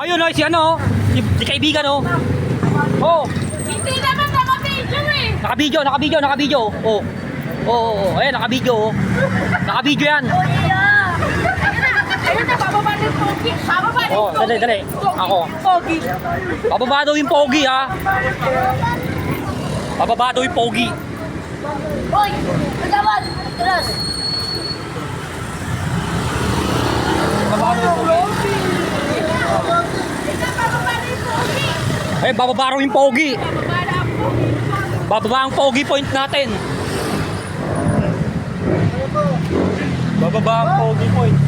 Ayun oh, si ano, si kaibigan oh. Oh, Hindi naman naka-video eh. naka-video. Oh. Oh, ayan, naka-video oh. Naka-video yan. Ayun na, bababa ng pogi. Bababa ng Oh, pogi. dali. Ako. Pogi. Bababa daw yung pogi ha. Bababa daw yung pogi. Hoy, magawad. Tras. Bababa daw yung pogi. Eh, bababa raw yung pogi. Bababa ang pogi point natin. Bababa ang pogi point.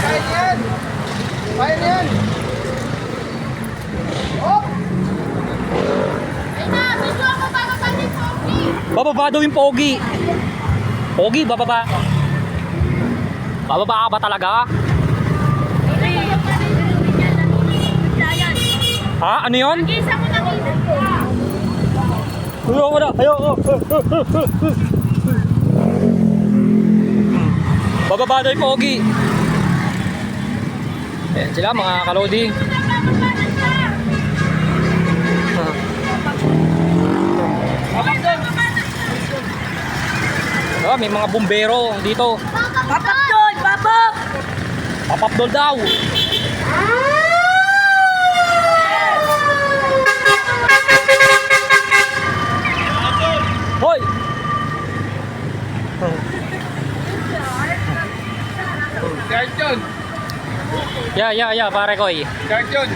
Kain yan! Kain yan! Ay na, video ako bababa ng pogi. Bababa daw yung pogi. Pogi, bababa. Bababa ka ba talaga? Ha? Ano yun? Isa mo nakita. Ayaw, wala. Ayaw. Bababa daw yung pogi. Ayan sila mga kaloding. Oh, may mga bumbero dito. Babak doon, babak. Papapdol daw. Hoy! Kahit yun! Yeah, pare koy. Kahit yun!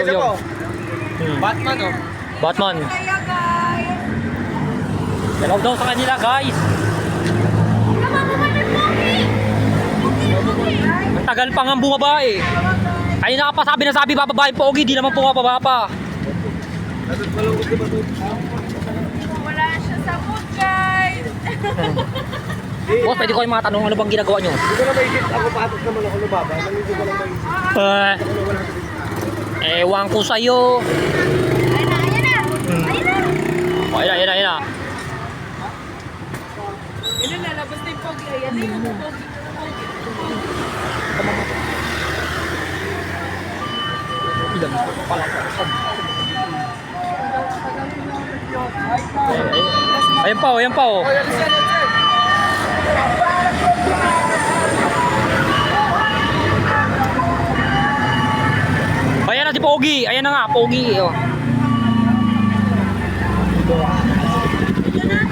Yo. Batman oh! Batman. Kaya guys. Hello daw sa kanila, guys. Bababa ng pogi. Ang tagal pa nga bumaba eh. Kanina ka pa sabi bababa yung pogi, di naman pumababa pa. Wala siya sa mood guys. Boss, pwede ko yung mga tanong, ano bang ginagawa nyo? Hindi ko na maisip ako patok naman ako lumaba. Hindi ko lang maisip. Ewan ko sa'yo. Ayun na. Ayun na. Oh, ayun na. Ayun na, lalabas na yung pogi. Ayan na yung pogi. Ilang ko pala. Ayan pa oh. Oh, yan siya, yan siya! Ayan na si Pogi. Ayan na nga, Pogi. Oh.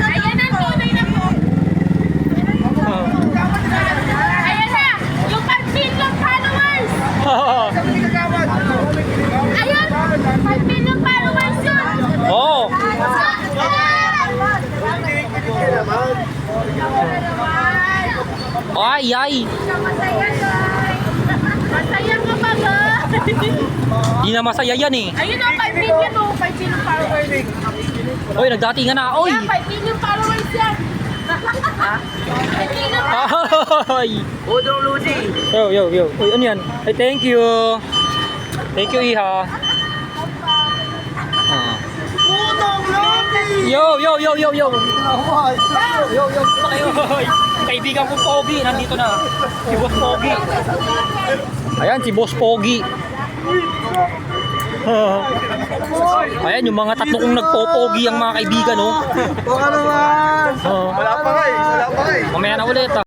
Ayan na, tunay na po. Ayan na, yung 5 million followers. Ayun, 5 million followers yun. Oh. Ay. Masaya guys. Masaya ka ba ba? Di na masaya yan eh. Ayun o, 5 million o, 5 million followers. Oy, nagdatingan na. Oy. Yan, 5 million followers yan. 5 million. Ay. Udong Ludi! Yo. Uy, ano yan? Ay, thank you. Thank you, Iha. Ah. Udong Ludi! Yo. Yo! Hoy. Kaibigan ko Pogi, nandito na. Si Boss Pogi. Ayan, si Boss Pogi. Ayan, yung mga tatlo kong nagpopogi ang mga kaibigan, oh. Baka naman! Oh. Wala pa nga eh! Mamaya na ulit, ah.